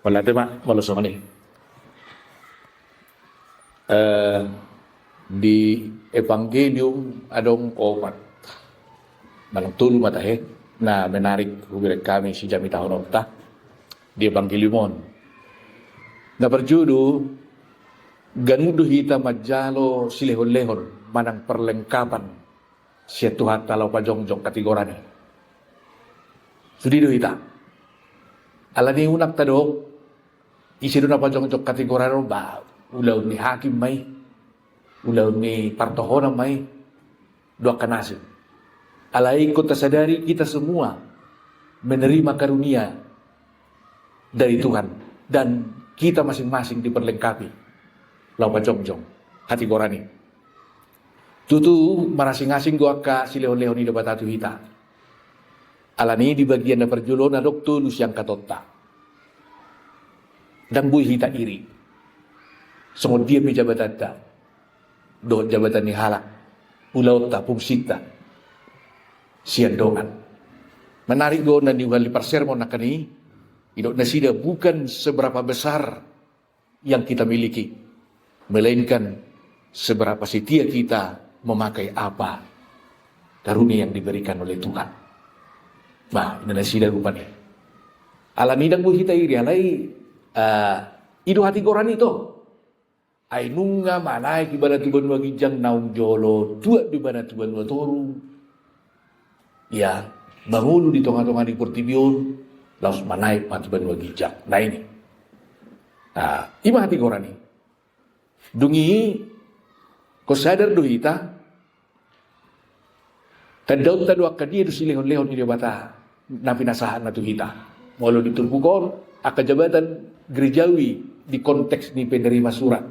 Wala tema malos ni. Di Evangelium adong opat manang tulo matahe na menarik hubirag kami si Jami Tahonokta di Evangeliumon. Na berjudul Ganudo hita majalo silehon-lehon manang perlengkapan siya Tuhan talau pajongjong kategorani. Sudido hita. Alani unak tadok isi doon na pajongjong kategorani ba ulaw ni hakim may ulaw ni partohona may dua kanasin. Alai kota sadari kita semua menerima karunia dari Tuhan dan kita masing-masing diperlengkapi lau pajongjong kategorani. Tutu marasing-asing gua ka silehon-lehon ni dapat hita. Alani di bagian na perjulo na dokto lusyang katotta. Dan bui hita iri. Sungod dia mi jabatan ta. Do jabatan ni halak. Pulau ta pungsita. Sian dongan. Menarik do na diwali persermon na kani. Idok na sida bukan seberapa besar yang kita miliki. Melainkan seberapa setia kita memakai apa karunia yang diberikan oleh Tuhan. Nah, ini sida rupanya. Alami dan buhi iri alai ido hati goran itu. Ai nunga manai kibana tuban wagijang naung jolo tua di bana tuban watoru. Ya, bangulu di tongah-tongah di Portibion laus manai patuban wagijang. Nah ini. Nah, ima hati goran ini. Dungi ko sadar do hita tadaw tadwa kadi do silehon-lehon ni bata na pinasahan na to hita molo ditulpukon aka jabatan gerejawi di konteks ni penerima surat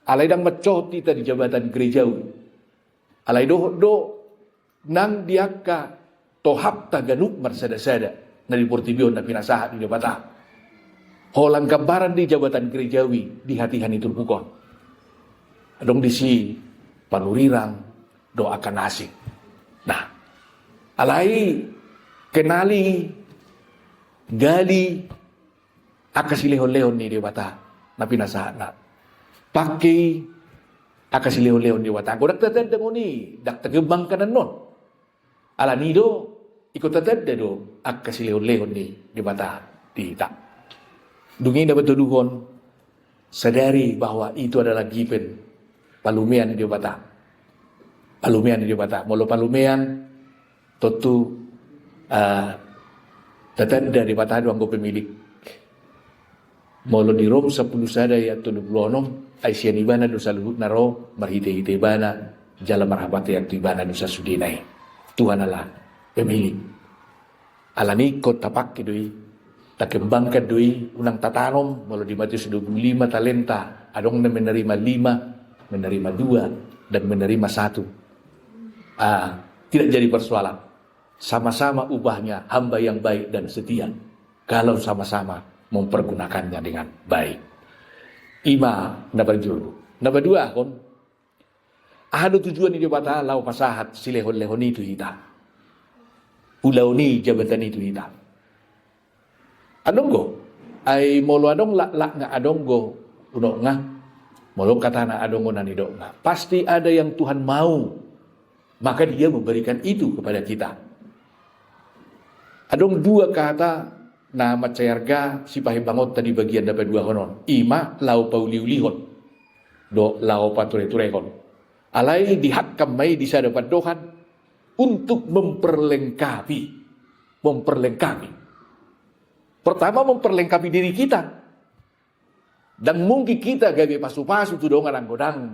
alay dang macot kita di jabatan gerejawi alay do nang diaka tohap taganuk marsada-sada na di Portibion na pinasahan ni bata holang gambaran di jabatan gerejawi di hatihan itulpukon adong disi panurirang doakan asik. Nah, alai kenali gali akasilehon-lehon ni dewata na pinasahan na. Pakai akasilehon-lehon dewata. Kung nagtatanda mo ni, daktagabang ka na nun. Ala nido, ikot tatanda do akasilehon-lehon ni dewata dita. Dungin na batuduhon, sadari bahwa itu adalah given palumean di bata. Palumean di bata. Molo palumean tentu tatanda di bata doang go pemilik. Molo di Rom 10 sada ya 76 ay siya ibana do sa luhut na ro marhite-hite ibana jala marhabate at ibana do sa sudinay. Tuhan Allah pemilik. Alani ko tapak kidui takembang kadui unang tatanom molo di Matius 25 talenta adong na menerima 5 menerima 2 dan menerima 1. Tidak jadi persoalan. Sama-sama ubahnya hamba yang baik dan setia. Kalau sama-sama mempergunakannya dengan baik. Ima nabar juru. Nabar 2 kon. Ahado tujuan ni bata lau pasahat silehon-lehon itu hita. Pulau ni jabatan itu hita. Adonggo ay molo adong lak nga adonggo uno nga molong kata na adongo na nido nga. Pasti ada yang Tuhan mau. Maka dia memberikan itu kepada kita. Adong 2 kata na macayarga si pahibangot tadi bagian dapat 2 konon. Ima lau pauliulihon. Do lau pature-turehon. Alai dihakam may di sa dapat dohan untuk memperlengkapi. Memperlengkapi. Pertama memperlengkapi diri kita. Dan mungkin kita gabi pasu-pasu tu dong ang godang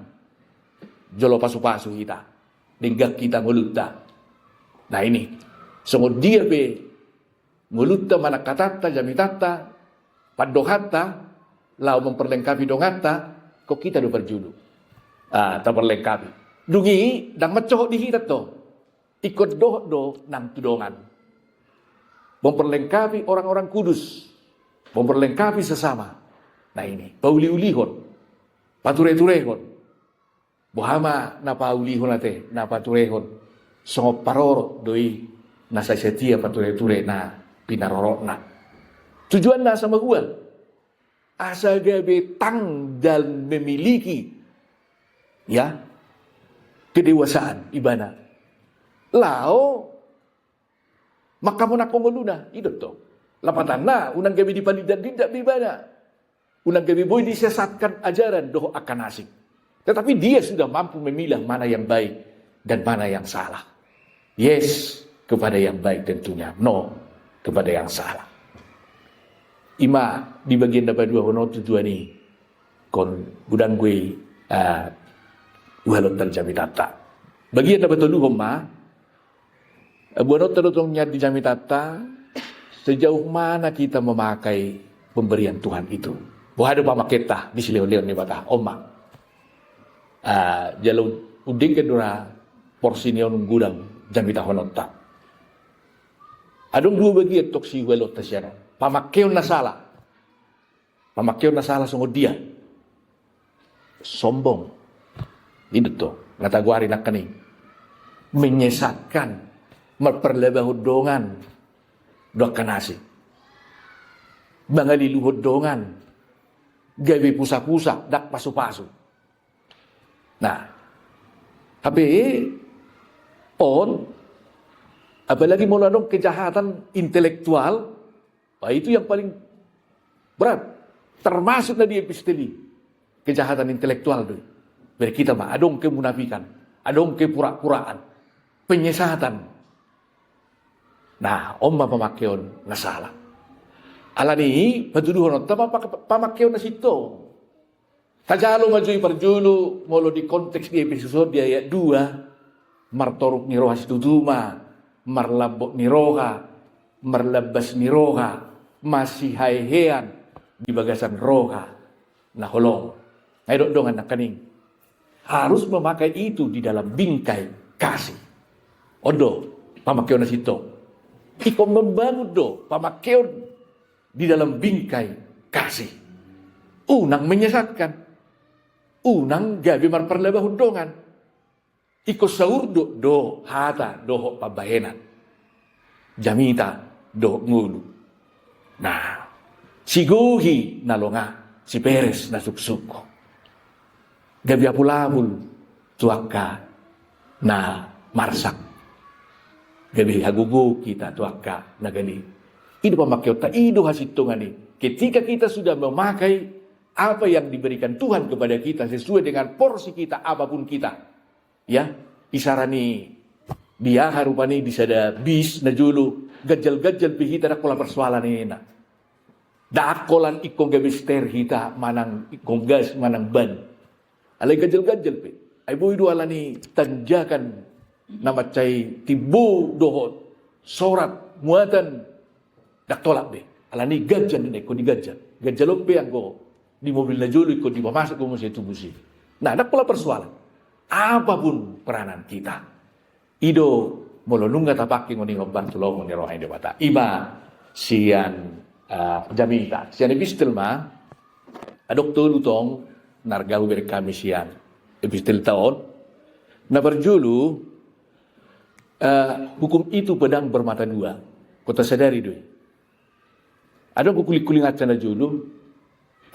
jolo pasu-pasu kita. Dinggak kita ngulutta. Nah ini. Sungguh dia be ngulutta manakatata jamitata padohata lau memperlengkapi dongata kok kita do berjulu. Terperlengkapi. Dungi dang macoh di hitat to. Ikut do nang tudongan. Memperlengkapi orang-orang kudus. Memperlengkapi sesama. Nah ini, pauli-ulihon, pature-turehon. Buhama na paulihon nate, na paturehon. Songop paroro doi nasa setia pature-ture na pinarorok na. Tujuan na sama gua asa gabe dan memiliki ya kedewasaan ibana. Lao maka muna kongoluna idot to. Lapatan na unang gabi dipalidan tidak bibana. Unang gabi boy disesatkan ajaran doh akan asing. Tetapi dia sudah mampu memilah mana yang baik dan mana yang salah. Yes, kepada yang baik tentunya. No, kepada yang salah. Ima di bagian dapat dua hono tujuan ini. Kon budang gue walot terjami tata. Bagian dapat dulu homa. Buat terutungnya di jami tata. Sejauh mana kita memakai pemberian Tuhan itu. Wah ada pamaketa di sileo-leo ni bata oma. Jalau uding kedua porsi neon gudang jamita honota. Adong dua bagian toksi welot tasyara. Pamakeo na salah. Pamakeo na salah sungguh dia. Sombong. Ini to. Ngataguari nak kani. Menyesatkan. Memperlebah hudongan. Dua kanasi. Bangalilu hudongan. Gawe pusa-pusa. Dak pasu-pasu. Nah, tapi apalagi melalui kejahatan intelektual, itu yang paling berat. Termasuk tadi episteli, kejahatan intelektual tuh. Beri kita mah, adong kemunafikan, adong kepura-puraan, penyesatan. Nah, pemakeon na salah. Alani, patuduhon, pamakeon na sito. Tajalo majui perjulu molo di konteks di episode di ayat 2 martoruk ni roha situtuma marlabok ni roha marlabas ni roha masih haihean di bagasan roha nah holong ayo dong anak kaning harus memakai itu di dalam bingkai kasih odo pamakeon nasito iko membangun do pamakeon di dalam bingkai kasih unang menyesatkan unang gabi marperlebah hundongan. Iko saur do hata doho pabahenan. Jamita do ngulu. Nah, siguhi nalonga si Peres na suksuko. Gabi apulabul tuaka na marsak. Gabi hagugu kita tuaka na gali. Ido pamakyota, ido hasitungan ni. Ketika kita sudah memakai apa yang diberikan Tuhan kepada kita sesuai dengan porsi kita apapun kita ya isarani dia harupani disada bis na julu gajal-gajal pihita na kola persoalan ina daakolan ikong gabister hita manang ikong gas manang ban alay gajal-gajal pe ay boy do alani tanjakan na macay tibu dohot sorat muatan daktolak be alani gajal ni ko di gajal pe ang go di mobil na julu ikut dipamasuk ke musim itu musim. Nah, ada pula persoalan. Apapun peranan kita. Ido molonunga tapaki ngoni ngoban tulong ngoni rohain debata. Iba sian jamita. Sian epistel ma adok tulu tong nargahu berkami sian epistel tahun. Na berjulu hukum itu pedang bermata dua. Kota sadari doi. Ada kukulik-kuling acan na julu.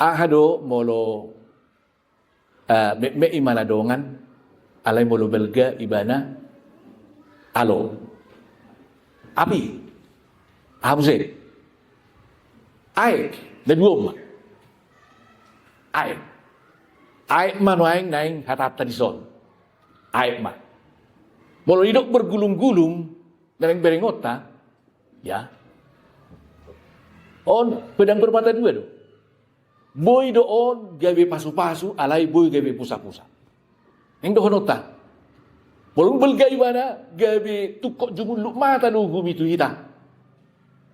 Ahado molo me imanadongan alay molo belga ibana alo api hamze ay dadwom ay manuaing naing hatap tadison ay ma molo idok bergulung-gulung dan berengota ya on pedang bermata dua do. Boy doon gawe pasu-pasu alay boy gawe pusa-pusa. Yang doon nota. Bolong belgay mana gawe tukok jumuluk mata no gumitu kita.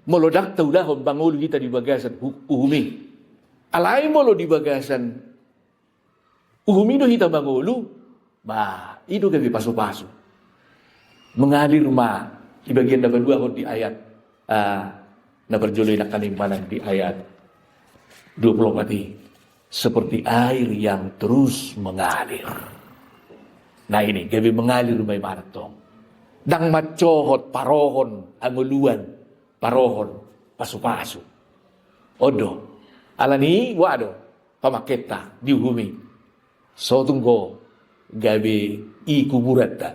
Molodak tau dahon bangul kita di bagasan uhumi. Alay molo di bagasan uhumi do kita bangulu. Bah, itu gawe pasu-pasu. Mengalir ma di bagian dapat dua di ayat na berjului nak kanimpanan di ayat 20 mati seperti air yang terus mengalir. Nah ini gabi mengalir may maratong. Dang macohot parohon anguluan parohon pasu-pasu. Odo Alani waduh pamaketa dihumi. So tunggu gawe i kuburan ta.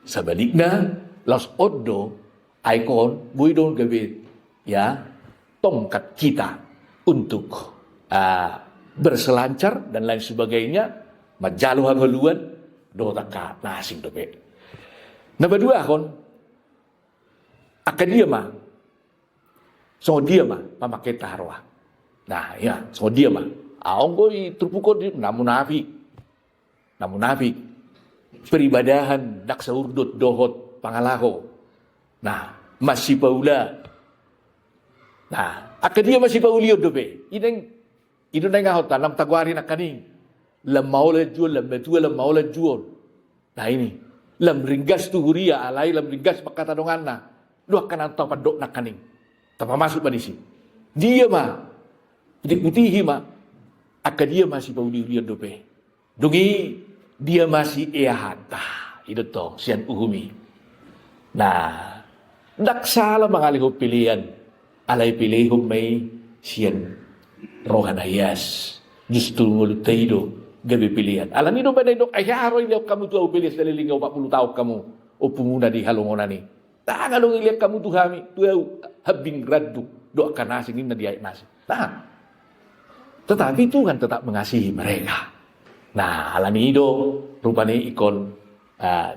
Sebaliknya los odo ikon buidon gawe ya tongkat kita untuk berselancar dan lain sebagainya. Majalu haluan do taka nasing dope. Nomor dua kon akan dia mah. So dia mah pamaketa harwa. Nah ya, so dia mah. Aong goi terpukul di namun nafik. Peribadahan dak saurdut dohot pangalaho. Nah, masih paula. Nah, akan dia masih paulio dobe. Ideng ngahot tanam tagwarin akaning. Lam maula jual, lam betua lam maula jual. Nah ini, lam ringgas tu huria alai lam ringgas pakata donganna. Dua kanan tau padok nakaning. Tanpa masuk panisi. Dia mah putih mah akan dia masih paulio dobe. Dungi dia masih ehata. Itu toh sian uhumi. Nah, dak salah mengalih pilihan. Alai pilih may sian rohanayas. Justru mulut taido gabi pilihan. Alam ini ba dok ayaro ilaw kamu tu pilih sa lilingaw 40 tahun kamu o pumuna di halongonan ni. Tangalong ilaw kamu tu hami tu habing raddu do akan nasi na di ayat nasi. Nah, tetapi Tuhan tetap mengasihi mereka. Nah, alam ini rupanya ikon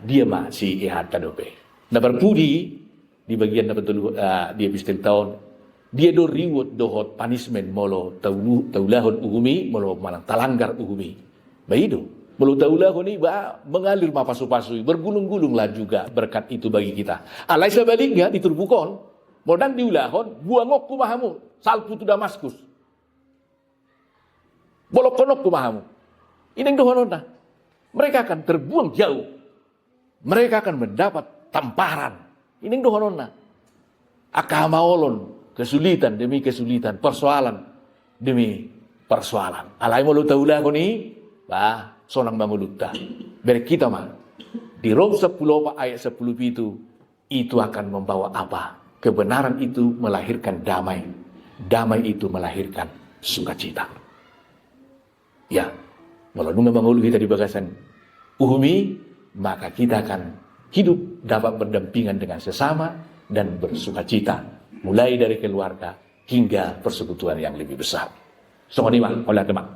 dia masih ihata dope. Nah, berpudi di bagian di epistel tahun dia do reward dohot punishment molo taulahon uhumi molo malang talanggar uhumi. Baido molo taulahon ni ba mengalir mapasu-pasui bergulung-gulunglah juga berkat itu bagi kita. Alai sebaliknya diturbukon modang diulahon buangok kumahamu salpu tu Damaskus. Bolokonok kumahamu. Ini dohonona. Mereka akan terbuang jauh. Mereka akan mendapat tamparan. Ini dohonona. Akamaolon, kesulitan demi kesulitan, persoalan demi persoalan. Alai malu taulah ko ni, sonang mamuluta. Beri kita mah di Rom 10 ayat 10 itu akan membawa apa? Kebenaran itu melahirkan damai. Damai itu melahirkan sukacita. Ya. Kalau nunggu mengulu kita di bagasan uhumi, maka kita akan hidup dapat berdampingan dengan sesama dan bersukacita. Mulai dari keluarga hingga persekutuan yang lebih besar. Semua oleh teman.